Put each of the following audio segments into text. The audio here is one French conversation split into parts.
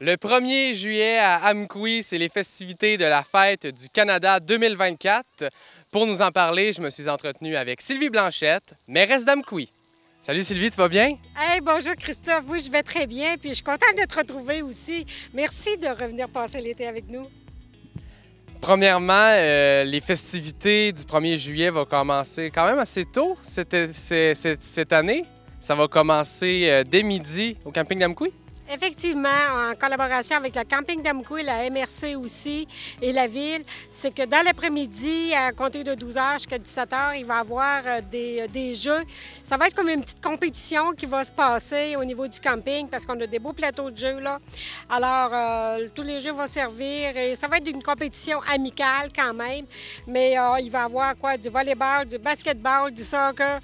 Le 1er juillet à Amkoui, c'est les festivités de la Fête du Canada 2024. Pour nous en parler, je me suis entretenu avec Sylvie Blanchette, mairesse d'Amkoui. Salut Sylvie, tu vas bien? Hey, bonjour Christophe, oui, je vais très bien, puis je suis contente de te retrouver aussi. Merci de revenir passer l'été avec nous. Premièrement, les festivités du 1er juillet vont commencer quand même assez tôt cette année. Ça va commencer dès midi au camping d'Amkoui. Effectivement, en collaboration avec le camping d'Amkoui, la MRC aussi et la ville, c'est que dans l'après-midi, à compter de 12 h jusqu'à 17 h, il va y avoir des jeux. Ça va être comme une petite compétition qui va se passer au niveau du camping parce qu'on a des beaux plateaux de jeux là. Alors, tous les jeux vont servir et ça va être une compétition amicale quand même, mais il va y avoir quoi? Du volleyball, du basketball, du soccer,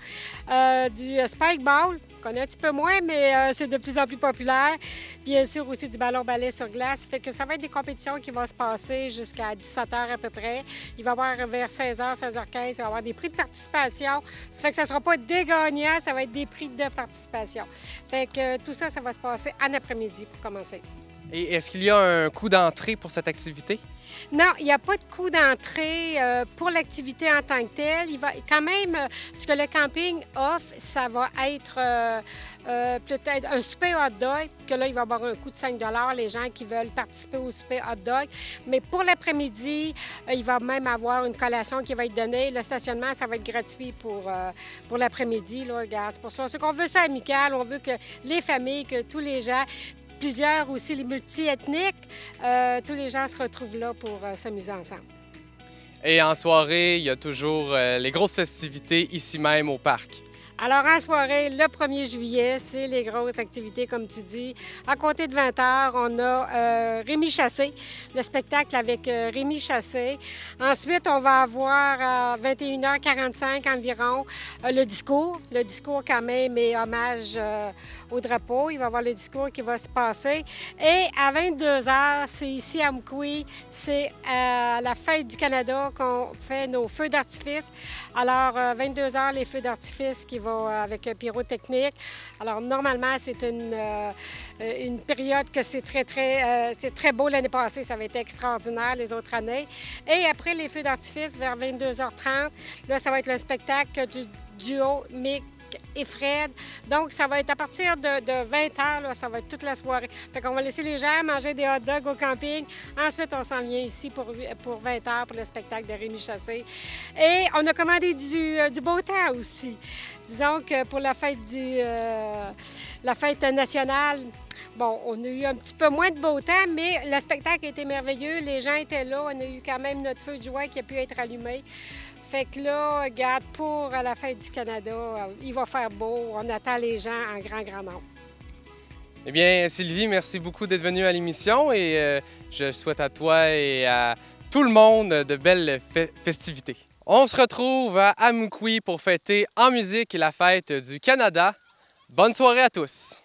du spikeball. On connaît un petit peu moins, mais c'est de plus en plus populaire. Bien sûr, aussi du ballon-ballet sur glace. Fait que ça va être des compétitions qui vont se passer jusqu'à 17 h à peu près. Il va y avoir vers 16 h, 16 h 15, il va y avoir des prix de participation. Ça fait que ça ne sera pas des gagnants, ça va être des prix de participation. Fait que tout ça, ça va se passer en après-midi pour commencer. Et est-ce qu'il y a un coût d'entrée pour cette activité? Non, il n'y a pas de coût d'entrée pour l'activité en tant que telle. Il va quand même, ce que le camping offre, ça va être peut-être un souper hot dog, que là, il va y avoir un coût de 5 $ les gens qui veulent participer au souper hot dog. Mais pour l'après-midi, il va même avoir une collation qui va être donnée. Le stationnement, ça va être gratuit pour l'après-midi. C'est pour ça qu'on veut ça amical, on veut que les familles, que tous les gens, plusieurs aussi, les multi-ethniques, tous les gens se retrouvent là pour s'amuser ensemble. Et en soirée, il y a toujours les grosses festivités ici même au parc. Alors, en soirée, le 1er juillet, c'est les grosses activités, comme tu dis. À compter de 20 h, on a Rémi Chassé, le spectacle avec Rémi Chassé. Ensuite, on va avoir à 21 h 45 environ le discours. Le discours, quand même, est hommage au drapeau. Il va y avoir le discours qui va se passer. Et à 22 h, c'est ici à Amkoui, c'est à la Fête du Canada qu'on fait nos feux d'artifice. Alors, 22 h, les feux d'artifice qui vont avec pyrotechnique. Alors, normalement, c'est une période que c'est très beau. L'année passée, ça avait été extraordinaire les autres années. Et après les feux d'artifice, vers 22 h 30, là, ça va être le spectacle du duo Mick et Fred. Donc, ça va être à partir de 20 h, là, ça va être toute la soirée. Fait qu'on va laisser les gens manger des hot dogs au camping. Ensuite, on s'en vient ici pour 20 h pour le spectacle de Rémi Chassé. Et on a commandé du beau temps aussi. Disons que pour la fête nationale, bon, on a eu un petit peu moins de beau temps, mais le spectacle a été merveilleux. Les gens étaient là. On a eu quand même notre feu de joie qui a pu être allumé. Fait que là, regarde, pour la Fête du Canada, il va faire beau. On attend les gens en grand, grand nombre. Eh bien, Sylvie, merci beaucoup d'être venue à l'émission et je souhaite à toi et à tout le monde de belles festivités. On se retrouve à Amkoui pour fêter en musique la Fête du Canada. Bonne soirée à tous!